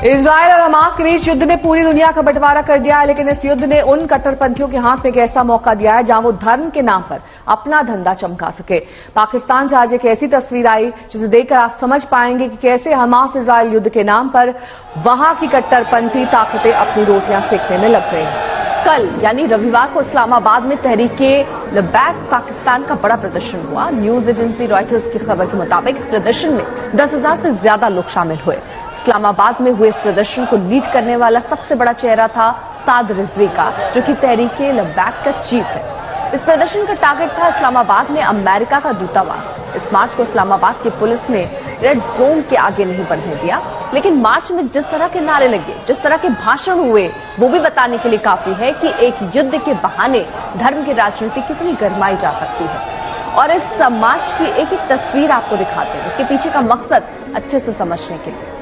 Israel और Hamas के बीच युद्ध ने पूरी दुनिया का बंटवारा कर दिया है, लेकिन इस युद्ध ने उन कट्टरपंथियों के हाथ में एक ऐसा मौका दिया है जहां वो धर्म के नाम पर अपना धंधा चमका सके। पाकिस्तान से आज एक ऐसी तस्वीर आई जिसे देखकर आप समझ पाएंगे कि कैसे हमास इजरायल युद्ध के नाम पर वहां की कट्टरपंथी ताकतें अपनी रोटियां सेकने में लग गई हैं। कल यानी रविवार को इस्लामाबाद में तहरीके लब्बैक पाकिस्तान का बड़ा प्रदर्शन हुआ। न्यूज एजेंसी रॉयटर्स की खबर के मुताबिक इस प्रदर्शन में 10,000 से ज्यादा लोग शामिल हुए। इस्लामाबाद में हुए इस प्रदर्शन को लीड करने वाला सबसे बड़ा चेहरा था साद रिजवी का, जो कि तहरीके लब्बैक का चीफ है। इस प्रदर्शन का टारगेट था इस्लामाबाद में अमेरिका का दूतावास। इस मार्च को इस्लामाबाद की पुलिस ने रेड जोन के आगे नहीं बढ़ने दिया, लेकिन मार्च में जिस तरह के नारे लगे, जिस तरह के भाषण हुए, वो भी बताने के लिए काफी है कि एक युद्ध के बहाने धर्म की राजनीति कितनी गरमाई जा सकती है। और इस मार्च की एक एक तस्वीर आपको दिखाते हैं, इसके पीछे का मकसद अच्छे से समझने के लिए।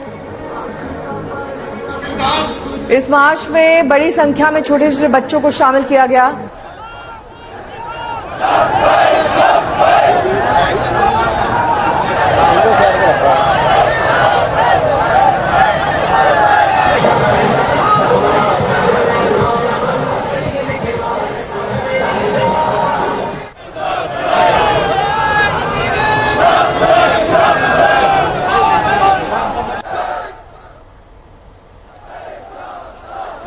इस मार्च में बड़ी संख्या में छोटे छोटे बच्चों को शामिल किया गया।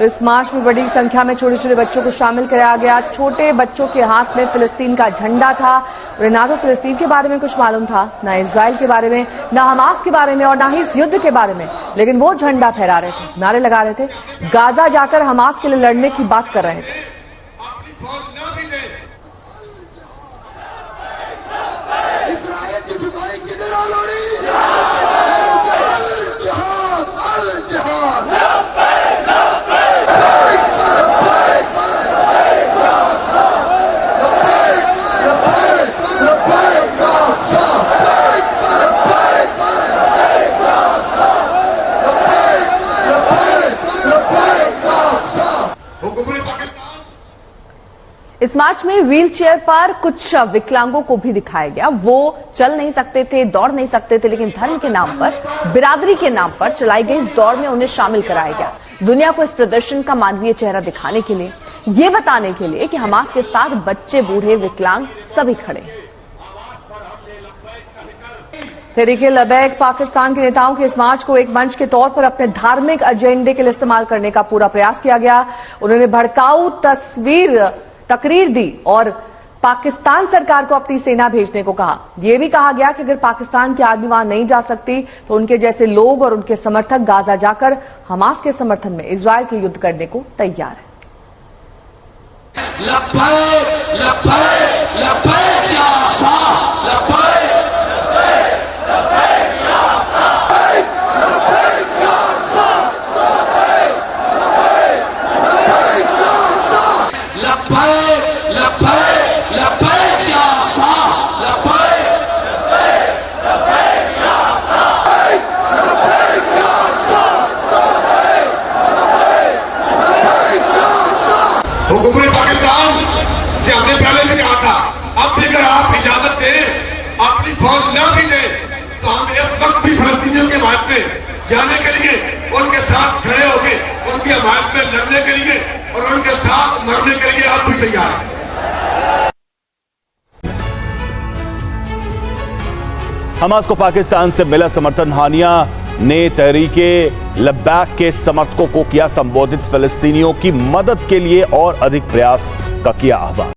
इस मार्च में बड़ी संख्या में छोटे छोटे बच्चों को शामिल कराया गया। छोटे बच्चों के हाथ में फिलिस्तीन का झंडा था। और ना तो फिलिस्तीन के बारे में कुछ मालूम था, ना इजराइल के बारे में, ना हमास के बारे में और ना ही इस युद्ध के बारे में, लेकिन वो झंडा फहरा रहे थे, नारे लगा रहे थे, गाजा जाकर हमास के लिए लड़ने की बात कर रहे थे। इस मार्च में व्हील चेयर पर कुछ विकलांगों को भी दिखाया गया। वो चल नहीं सकते थे, दौड़ नहीं सकते थे, लेकिन धर्म के नाम पर, बिरादरी के नाम पर चलाई गई इस दौड़ में उन्हें शामिल कराया गया। दुनिया को इस प्रदर्शन का मानवीय चेहरा दिखाने के लिए, ये बताने के लिए कि हमास के साथ बच्चे, बूढ़े, विकलांग सभी खड़े। तहरीके लब्बैक पाकिस्तान के नेताओं के इस मार्च को एक मंच के तौर पर अपने धार्मिक एजेंडे के लिए इस्तेमाल करने का पूरा प्रयास किया गया। उन्होंने भड़काऊ तकरीर दी और पाकिस्तान सरकार को अपनी सेना भेजने को कहा। यह भी कहा गया कि अगर पाकिस्तान की आर्मी वहां नहीं जा सकती तो उनके जैसे लोग और उनके समर्थक गाजा जाकर हमास के समर्थन में इजरायल के युद्ध करने को तैयार है। हुकूमत पाकिस्तान से हमने पहले भी कहा था, अब भी अगर आप इजाजत दें, अपनी फौज न भी दें, तो हम इस वक्त भी फलस्तीनियों के हमायत में जाने के लिए, उनके साथ खड़े होकर उनकी हमायत में लड़ने के लिए और उनके साथ मरने के लिए आप भी तैयार हैं। हमास को पाकिस्तान से मिला समर्थन। हानिया ने तहरीके लब्बैक के समर्थकों को किया संबोधित। फिलिस्तीनियों की मदद के लिए और अधिक प्रयास का किया आह्वान।